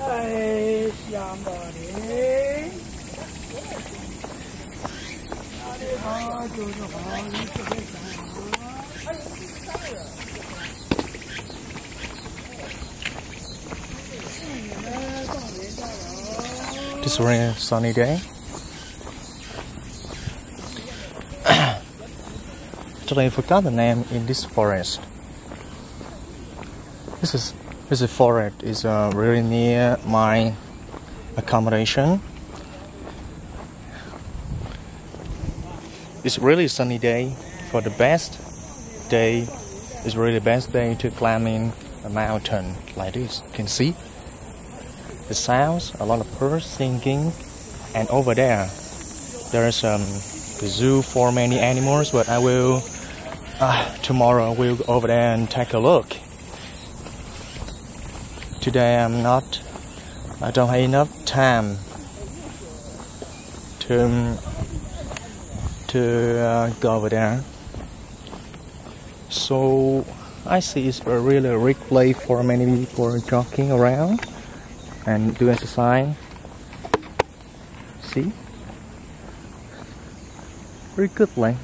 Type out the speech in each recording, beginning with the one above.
This is a really sunny day. Actually, I forgot the name in this forest. This forest is really near my accommodation. It's really sunny day. For the best day, it's really the best day to climbing a mountain like this. You can see the sounds, a lot of birds singing, and over there there's a zoo for many animals. But I will tomorrow I will go over there and take a look. Today I don't have enough time to go over there. So I see it's a really great place for many people jogging around and do exercise. See, very good place.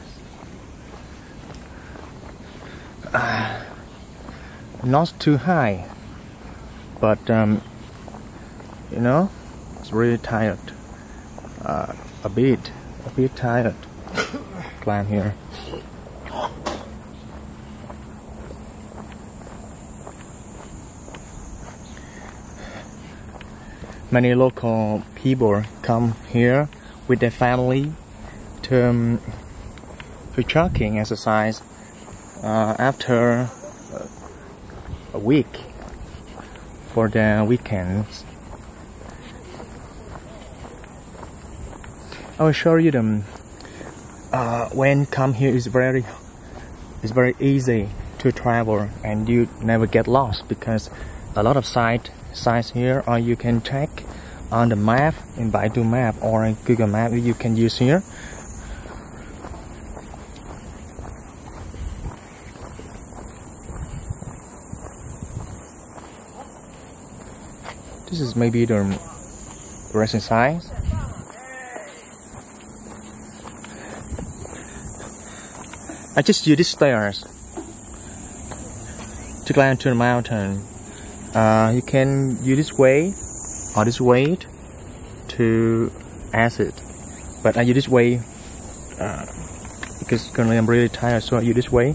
Not too high, but you know, it's really tired. A bit tired. Climb here. Many local people come here with their family to jogging exercise after a week for the weekends. I will show you them. When come here is very easy to travel, and you never get lost because a lot of sites here, or you can check on the map in Baidu map or in Google Map you can use here. This is maybe the resting size. I just use these stairs to climb to the mountain. You can use this way or this way to exit, but I use this way because currently I'm really tired, so I use this way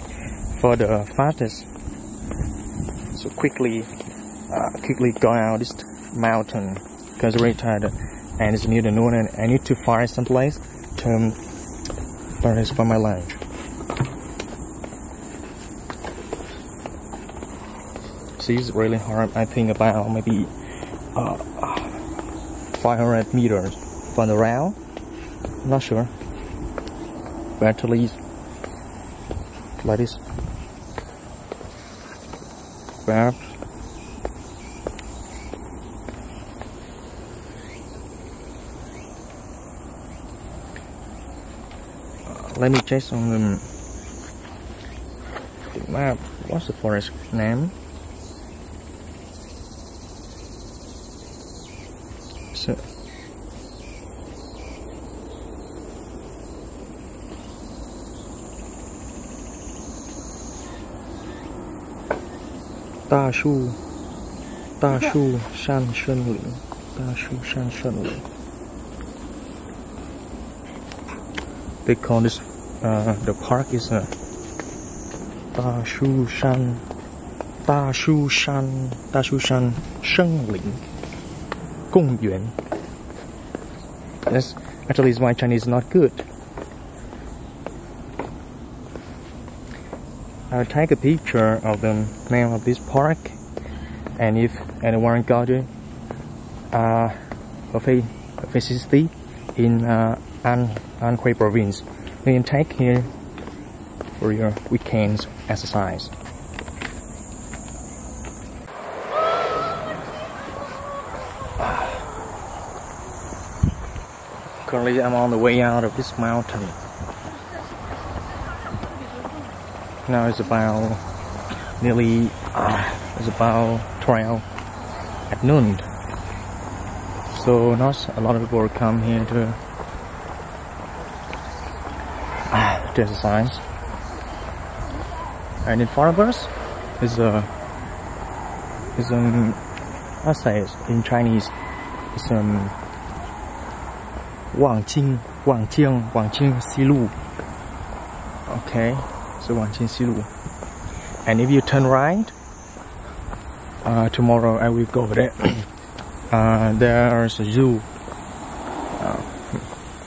for the fastest. So quickly go out this mountain because I'm really tired, and it's near the noon, and I need to find some place to for my lunch. See, it's really hard. I think about maybe 500 meters from the ground. I'm not sure. But at least like this. Perhaps. Let me check on the map. What's the forest name? So, 大属山森林 They call this the park is a 大属山森林公园. Yes, actually my Chinese is not good. I'll take a picture of the name of this park, and if anyone got it, Hefei city in Anhui province, you can take here for your weekends exercise. Currently I'm on the way out of this mountain. Now it's about nearly 12 at noon. so not a lot of people come here to exercise. And in front of us is I say it in Chinese, it's Wangjing Silu. Okay, so Wangjing Silu. And if you turn right, tomorrow I will go there. There's a zoo.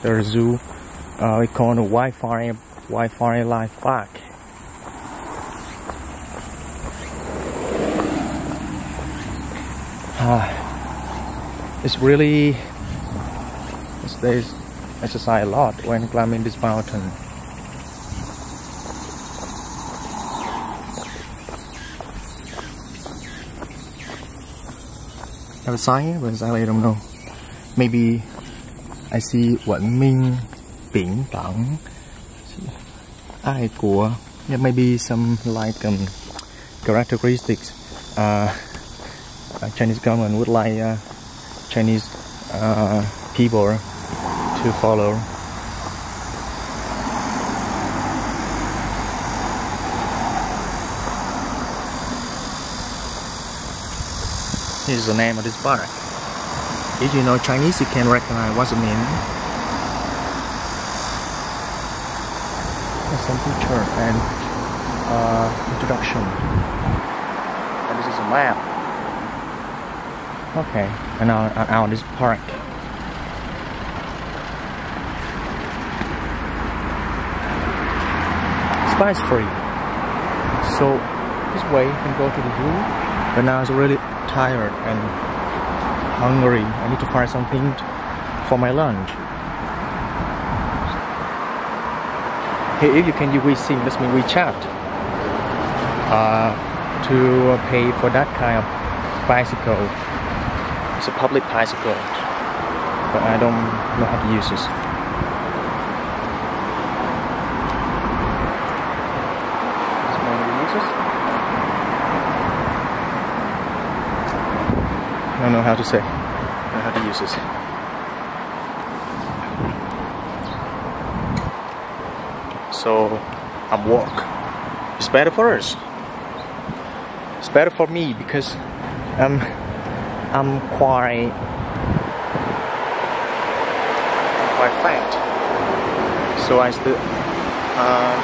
There's a zoo. We call it Wi-Fi Life Park. It's really, they exercise a lot when climbing this mountain. Have a sign, but exactly I don't know. Maybe I see Vận Minh Bỉnh Bảng Ai Của. Yeah, maybe some like characteristics. Chinese government would like Chinese people to follow. Here's the name of this park. If you know Chinese, you can recognize what's the meaning. There's some picture and introduction. And this is a map. Okay, and now out of this park. Spice free. So this way you can go to the zoo. But now it's really tired and hungry. I need to find something for my lunch. Here, if you can use WeSing, that's mean WeChat, to pay for that kind of bicycle. It's a public bicycle, but I don't know how to use this. I don't know how to say. I don't know how to use this. So I'm walk. It's better for us. It's better for me because I'm quite fat. So I still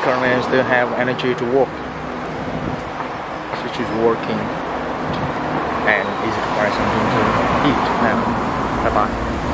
currently I still have energy to walk. Which is working. And easy to find something to eat now. Bye bye.